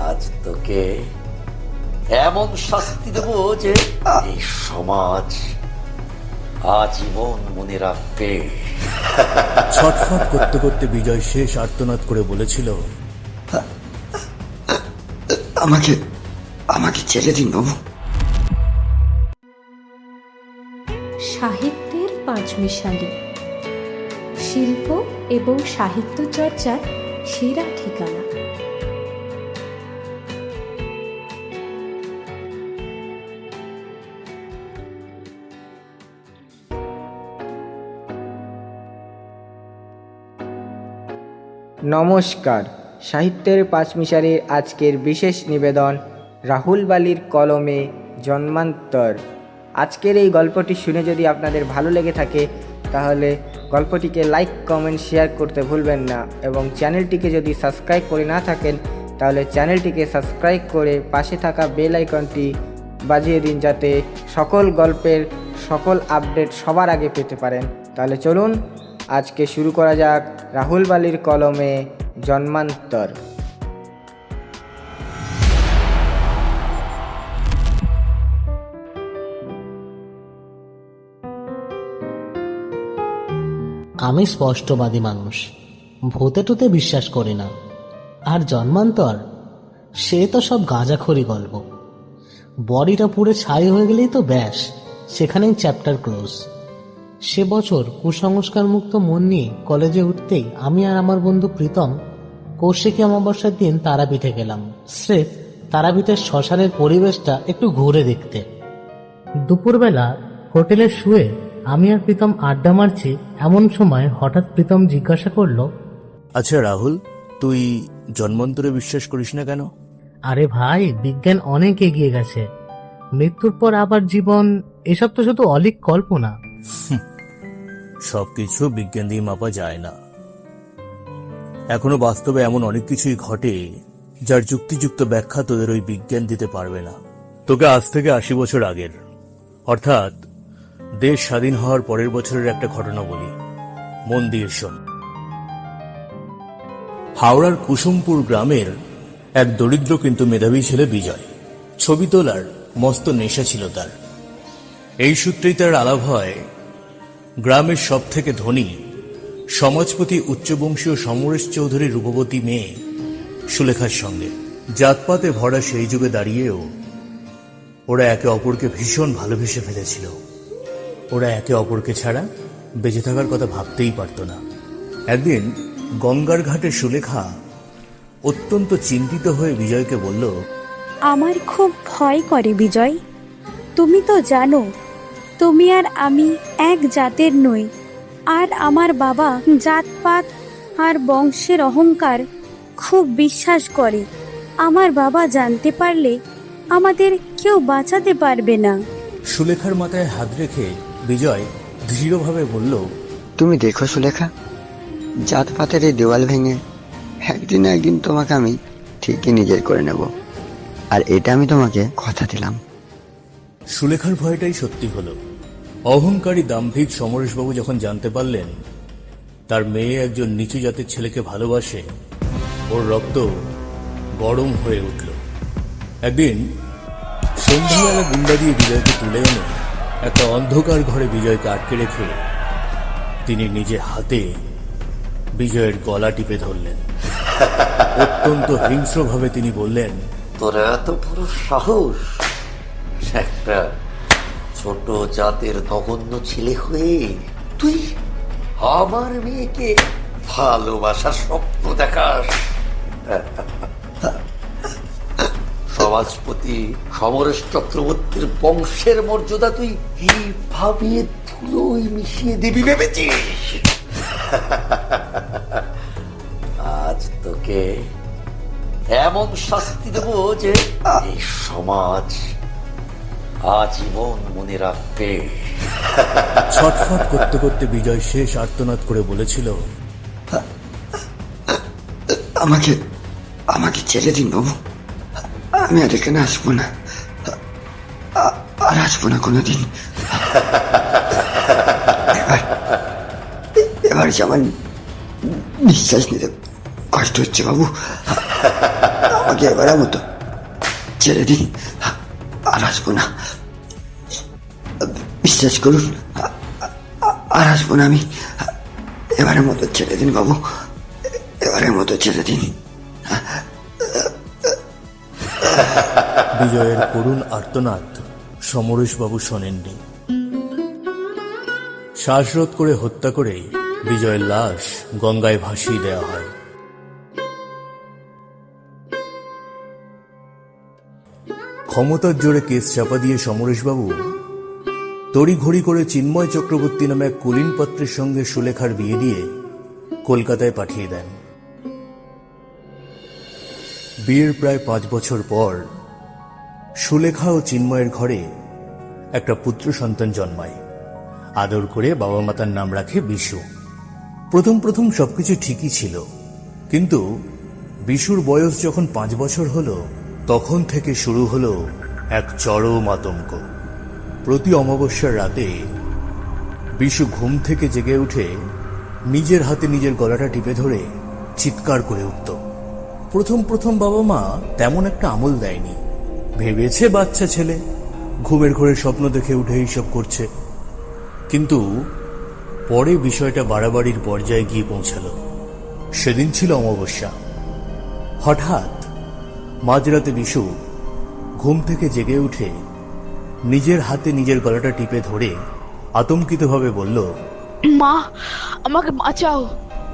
আজ তোকে এমন শাস্তি দেব যে এই সমাজ আজীবন মনে রাখবে। ছটফট করতে করতে বিজয় শেষ আর্তনাদ করে বলেছিল, আমাকে আমাকে ছেড়ে দিন বাবু। সাহিত্যের পাঁচমিশালি, শিল্প এবং সাহিত্য চর্চার সেরা ঠিকানা। নমস্কার, সাহিত্যের পাঁচমিশালির আজকের বিশেষ নিবেদন রাহুল বালির কলমে জন্মান্তর। আজকের এই গল্পটি শুনে যদি আপনাদের ভালো লেগে থাকে তাহলে গল্পটিকে লাইক, কমেন্ট, শেয়ার করতে ভুলবেন না এবং চ্যানেলটিকে যদি সাবস্ক্রাইব করে না থাকেন তাহলে চ্যানেলটিকে সাবস্ক্রাইব করে পাশে থাকা বেল আইকনটি বাজিয়ে দিন, যাতে সকল গল্পের সকল আপডেট সবার আগে পেতে পারেন। তাহলে চলুন আজকে শুরু করা যাক রাহুল বালির কলমে জন্মান্তর। আমি স্পষ্টবাদী মানুষ, ভূতে টুতে বিশ্বাস করি না। আর জন্মান্তর, সে তো সব গাঁজাখড়ি গল্প। বডিটা পুরো ছাই হয়ে গেলেই তো ব্যাস, সেখানেই চ্যাপ্টার ক্লোজ। সে বছর কুসংস্কার মুক্ত মন নিয়ে কলেজে উঠতেই আমি আর আমার বন্ধু প্রীতম কৌশিকী অমাবস্যার দিন তারাপীঠে গেলাম, স্রেফ তারাপীঠের শ্মশানের পরিবেশটা একটু ঘুরে দেখতে। দুপুরবেলা হোটেলে শুয়ে আমি আর প্রীতম আড্ডা মারছি, এমন সময় হঠাৎ প্রীতম জিজ্ঞাসা করলো, আচ্ছা রাহুল, তুই জন্মান্তরে বিশ্বাস করিস না কেন? আরে ভাই, বিজ্ঞান অনেক এগিয়ে গেছে। মৃত্যুর পর আবার জীবন, এসব তো শুধু অলীক কল্পনা। সবকিছু বিজ্ঞান দিয়ে মাপা যায় না। এখনো বাস্তবে এমন অনেক কিছুই ঘটে যার যুক্তিযুক্ত ব্যাখ্যা তোদের ওই বিজ্ঞান দিতে পারবে না। তোকে আজ থেকে 80 বছর আগের, অর্থাৎ দেশ স্বাধীন হওয়ার পরের বছরের একটা ঘটনা বলি, মন দিয়ে শোন। হাওড়ার কুসুমপুর গ্রামের এক দরিদ্র কিন্তু মেধাবী ছেলে বিজয়। ছবি তোলার মস্ত নেশা ছিল তার। এই সূত্রেই তার আলাপ হয় গ্রামের সব থেকে ধনী সমাজপতি উচ্চবংশীয় সমরেশ চৌধুরীর রূপবতী মেয়ে সুলেখার সঙ্গে। জাতপাতে ভরা সেই যুগে দাঁড়িয়েও ওরা একে অপরকে ভীষণ ভালোবেসে ফেলেছিল। ওরা একে অপরকে ছাড়া বেঁচে থাকার কথা ভাবতেই পারত না। একদিন গঙ্গার ঘাটে সুলেখা অত্যন্ত চিন্তিত হয়ে বিজয়কে বলল, আমার খুব ভয় করে বিজয়। তুমি তো জানো তুমি আর আমি এক জাতের নই, আর আমার বাবা জাতপাত আর বংশের অহংকার খুব বিশ্বাস করে। আমার বাবা জানতে পারলে আমাদের কেউ বাঁচাতে পারবে না। সুলেখার মাথায় হাত রেখে বিজয় দৃঢ়ভাবে বলল, তুমি দেখো সুলেখা, জাতপাতের এই দেওয়াল ভেঙে একদিন না একদিন তোমাকে আমি ঠিকই নিজের করে নেব, আর এটা আমি তোমাকে কথা দিলাম। সুলেখার ভয়টাই সত্যি হলো। অহংকারী দাম্ভিক সমরেশবাবু যখন জানতে পারলেন তার মেয়ে একজন নিচু জাতের ছেলেকে ভালোবাসে, ওর রক্ত গরম হয়ে উঠল। একদিন সন্ধ্যাবেলা গুন্ডা দিয়ে বিজয়কে তুলে এনে একটা অন্ধকার ঘরে বিজয়কে আটকে রেখে তিনি নিজে হাতে বিজয়ের গলা টিপে ধরলেন। অত্যন্ত হিংস্রভাবে তিনি বললেন, তোরা এত বড় সাহস, একটা ছোট জাতের নগণ্য ছেলে হয়ে তুই আমার মেয়েকে ভালোবাসার স্বপ্ন দেখাস? সমাজপতি সমরেশ চক্রবর্তীর বংশের মর্যাদা তুই এইভাবে ধুলোয় মিশিয়ে দিবি ভেবেছিস? আজ তোকে এমন শাস্তি দেব যে এই সমাজ আজীবন মনে রাখবে। ছটফট করতে করতে বিজয় শেষ আর্তনাদ করে বলেছিল, আমাকে আমাকে ছেড়ে দিন বাবু। আমি আর এখানে আসবো না, আর আসবো না কোনোদিন। এবার আমার নিঃশ্বাস নিতে কষ্ট কষ্ট হচ্ছে বাবু, আমাকে এবারের মতো ছেড়ে দিন, আর আসবো না। বিশ্বাস করুন, আর আসবো না আমি। এবারের মতো ছেড়ে দিন বাবু, এবারের মতো ছেড়ে দিন। বিজয়ের করুণ আর্তনাদ সমরেশবাবু শোনেননি। শ্বাসরোধ করে হত্যা করে বিজয়ের লাশ গঙ্গায় ভাসিয়ে দেওয়া হয়। ক্ষমতার জোরে কেস চাপা দিয়ে সমরেশবাবু তড়িঘড়ি করে চিন্ময় চক্রবর্তী নামে এক কুলীন পাত্রের সঙ্গে সুলেখার বিয়ে দিয়ে কলকাতায় পাঠিয়ে দেন। বিয়ের প্রায় 5 বছর পর সুলেখা ও চিন্ময়ের ঘরে একটা পুত্র সন্তান জন্মায়। আদর করে বাবা মাতার নাম রাখে বিশু। প্রথম প্রথম সবকিছু ঠিকই ছিল, কিন্তু বিশুর বয়স যখন 5 বছর হলো, তখন থেকে শুরু হলো এক চরম আতঙ্ক। প্রতি অমাবস্যার রাতে বিশু ঘুম থেকে জেগে উঠে নিজের হাতে নিজের গলাটা টিপে ধরে চিৎকার করে উঠত। প্রথম প্রথম বাবা মা তেমন একটা আমল দেয়নি, ভেবেছে বাচ্চা ছেলে ঘুমের ঘোরে স্বপ্ন দেখে উঠে এইসব করছে। কিন্তু পরে বিষয়টা বাড়াবাড়ির পর্যায়ে গিয়ে পৌঁছালো। সেদিন ছিল অমাবস্যা। হঠাৎ মাঝরাতে বিশু ঘুম থেকে জেগে উঠে নিজের হাতে নিজের গলাটা টিপে ধরে আতঙ্কিতভাবে বলল, মা, আমাকে বাঁচাও,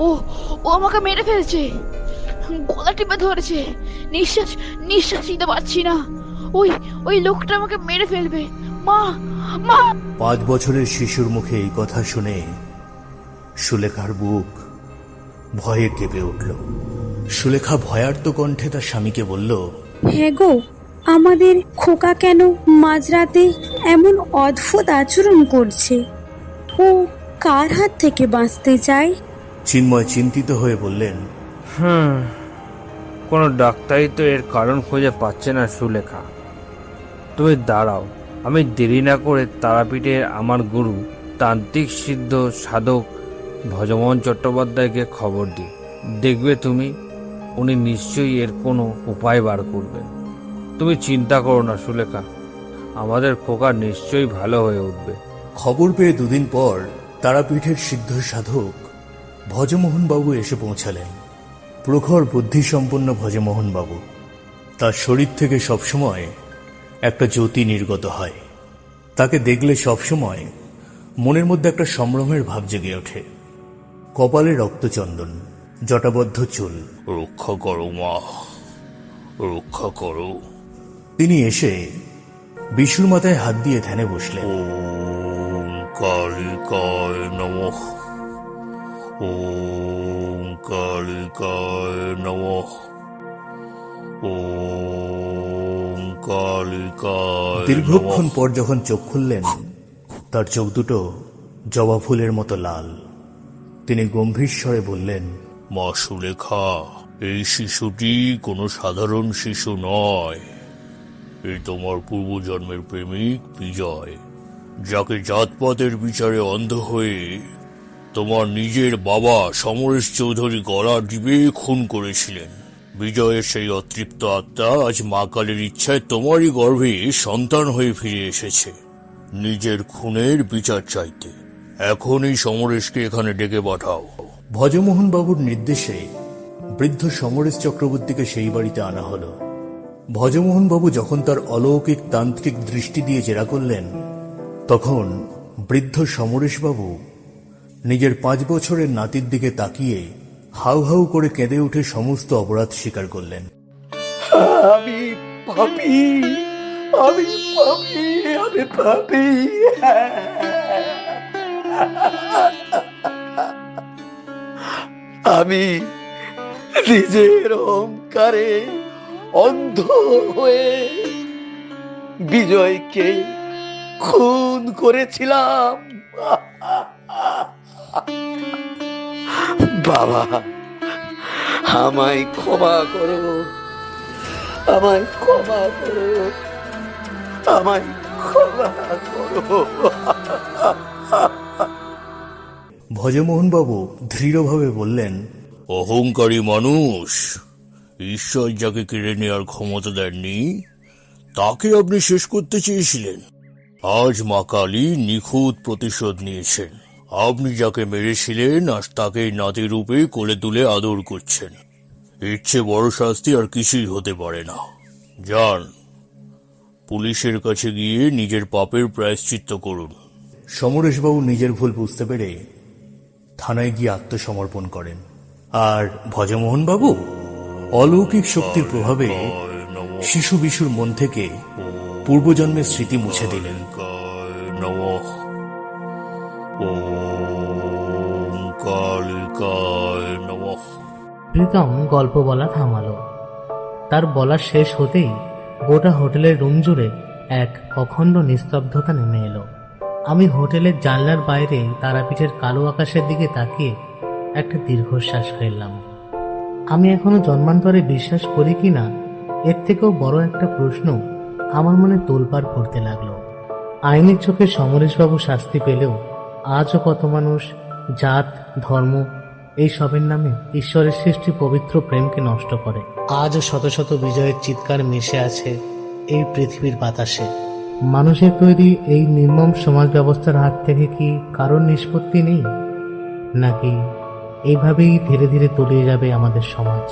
ও ও আমাকে মেরে ফেলছে, গলা টিপে ধরেছে, নিঃশ্বাস নিতে পারছি না, ওই লোকটা আমাকে মেরে ফেলবে, মা মা। 5 বছরের শিশুর মুখে এই কথা শুনে সুলেখার বুক ভয়ে কেঁপে উঠল। সুলেখা ভয়ার্ত কণ্ঠে তার স্বামীকে বলল, হ্যাঁ গো, আমাদের খোকা কেন মাঝরাতে এমন অদ্ভুত আচরণ করছে? ও কার হাত থেকে বাঁচতে চায়? চিন্ময় চিন্তিত হয়ে বললেন, কোনো ডাক্তারই তো এর কারণ খুঁজে পাচ্ছে না সুলেখা। তুমি দাঁড়াও, আমি দেরি না করে তারাপীঠের আমার গুরু তান্ত্রিক সিদ্ধ সাধক ভজমোহন চট্টোপাধ্যায়কে খবর দিই। দেখবে তুমি, উনি নিশ্চয়ই এর কোনো উপায় বার করবেন। তুমি চিন্তা করো না সুলেখা, আমাদের খোকা নিশ্চয়ই ভালো হয়ে উঠবে। খবর পেয়ে 2 দিন পর তারাপীঠের সিদ্ধ সাধক ভজমোহন বাবু এসে পৌঁছালেন। প্রখর বুদ্ধিসম্পন্ন ভজমোহন বাবু, তার শরীর থেকে সবসময় একটা জ্যোতি নির্গত হয়। তাকে দেখলে সবসময় মনের মধ্যে একটা সম্ভ্রমের ভাব জেগে ওঠে। কপালে রক্তচন্দন, জটাবদ্ধ চুল। রক্ষা করো মা, রক্ষা করো। তিনি এসে বিশুর মাথায় হাত দিয়ে ধ্যানে বসলেন। ওম কালিকায় নমঃ, ওম কালিকায় নমঃ, ওম কালিকায়। দীর্ঘক্ষণ পর যখন চোখ খুললেন, তার চোখ দুটো জবা ফুলের মতো লাল। তিনি গম্ভীর স্বরে বললেন, মা সুলেখা, এই শিশুটি কোনো সাধারণ শিশু নয়। এই তোমার পূর্বজন্মের প্রেমিক বিজয়, যাকে জাতপাতের বিচারে অন্ধ হয়ে তোমার নিজের বাবা সমরেশ চৌধুরী গলা টিপে খুন করেছিলেন। বিজয়ের সেই অতৃপ্ত আত্মা আজ মা কালীর ইচ্ছায় তোমারই গর্ভে সন্তান হয়ে ফিরে এসেছে নিজের খুনের বিচার চাইতে। এখনই সমরেশকে এখানে ডেকে পাঠাও। ভজমোহন বাবুর নির্দেশে বৃদ্ধ সমরেশ চক্রবর্তীকে সেই বাড়িতে আনা হলো। ভজমোহন বাবু যখন তার অলৌকিক তান্ত্রিক দৃষ্টি দিয়ে জেরা করলেন, তখন বৃদ্ধ সমরেশ বাবু নিজের 5 বছরের নাতির দিকে তাকিয়ে হাউ হাউ করে কেঁদে উঠে সমস্ত অপরাধ স্বীকার করলেন। আমি পাপী, আমি পাপী, আমি পাপী। আমি নিজের অহংকারে অন্ধ হয়ে বিজয়কে খুন করেছিলাম। বাবা, আমায় ক্ষমা করো, আমায় ক্ষমা করো, আমায় ক্ষমা করো। ভজমোহন বাবু দৃঢ়ভাবে বললেন, অহংকারী মানুষ, ঈশ্বর যাকে কেড়ে নেওয়ার ক্ষমতা দেননি তাকে আপনি শেষ করতে চেয়েছিলেন। আজ মা কালী নিখুঁত প্রতিশোধ নিয়েছেন। আপনি যাকে মেরেছিলেন আজ তাকে নাতি রূপে কোলে তুলে আদর করছেন। এর চেয়ে বড় শাস্তি আর কিছুই হতে পারে না। যান, পুলিশের কাছে গিয়ে নিজের পাপের প্রায়শ্চিত্ত করুন। সমরেশবাবু নিজের ভুল বুঝতে পেরে থানায় গিয়ে আত্মসমর্পণ করেন। আর ভজমোহন বাবু অলৌকিক শক্তির প্রভাবে শিশু বিশুর মন থেকে পূর্বজন্মের স্মৃতি মুছে দিলেন। প্রীতম গল্প বলা থামালো। তার বলা শেষ হতেই গোটা হোটেলের রুম জুড়ে এক অখণ্ড নিস্তব্ধতা নেমে এলো। আমি হোটেলের জানলার বাইরে তারাপীঠের কালো আকাশের দিকে তাকিয়ে একটা দীর্ঘশ্বাস ফেললাম। আমি এখনো জন্মান্তরে বিশ্বাস করি কিনা এর থেকেও বড় একটা প্রশ্ন আমার মনে তোলপাড় করতে লাগলো। আইনের চোখে সমরেশবাবু শাস্তি পেলেও আজও কত মানুষ জাত ধর্ম এই সবের নামে ঈশ্বরের সৃষ্টি পবিত্র প্রেমকে নষ্ট করে। আজও শত শত বিজয়ের চিৎকার মিশে আছে এই পৃথিবীর বাতাসে। মানুষের তৈরি এই নির্মম সমাজ ব্যবস্থার হাত থেকে কি কারোর নিষ্পত্তি নেই, নাকি এইভাবেই ধীরে ধীরে তলিয়ে যাবে আমাদের সমাজ?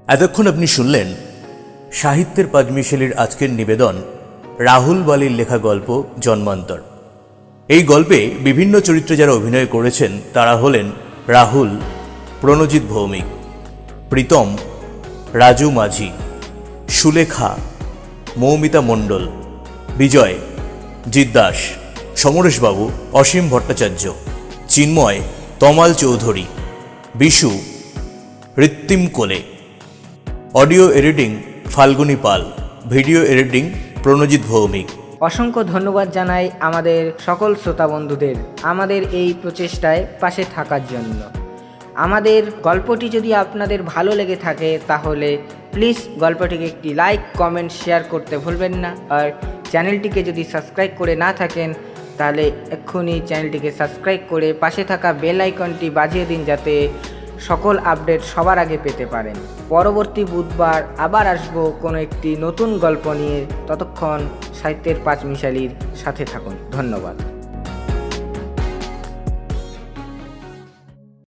এতক্ষণ আপনি শুনলেন সাহিত্যের পাঁচমিশালির আজকের নিবেদন রাহুল বালির লেখা গল্প জন্মান্তর। এই গল্পে বিভিন্ন চরিত্রে যারা অভিনয় করেছেন তারা হলেন রাহুল প্রণজিৎ ভৌমিক, প্রীতম রাজু মাঝি, সুলেখা মৌমিতা মণ্ডল, বিজয় জিৎ দাস, সমরেশবাবু অসীম ভট্টাচার্য, চিন্ময় তমাল চৌধুরী, বিশু ঋত্তিম কোলে, অডিও এডিটিং ফাল্গুনী পাল, ভিডিও এডিটিং প্রণজিৎ ভৌমিক। অসংখ্য ধন্যবাদ জানাই আমাদের সকল শ্রোতা বন্ধুদের আমাদের এই প্রচেষ্টায় পাশে থাকার জন্য। আমাদের গল্পটি যদি আপনাদের ভালো লেগে থাকে তাহলে প্লিজ গল্পটিকে একটি লাইক কমেন্ট শেয়ার করতে ভুলবেন না। আর চ্যানেলটিকে যদি সাবস্ক্রাইব করে না থাকেন তাহলে এক্ষুনি চ্যানেলটিকে সাবস্ক্রাইব করে পাশে থাকা বেল আইকনটি বাজিয়ে দিন, যাতে সকল আপডেট সবার আগে পেতে পারেন। পরবর্তী বুধবার আবার আসবো কোনো একটি নতুন গল্প নিয়ে। ততক্ষণ সাহিত্যের পাঁচমিশালির সাথে থাকুন। ধন্যবাদ।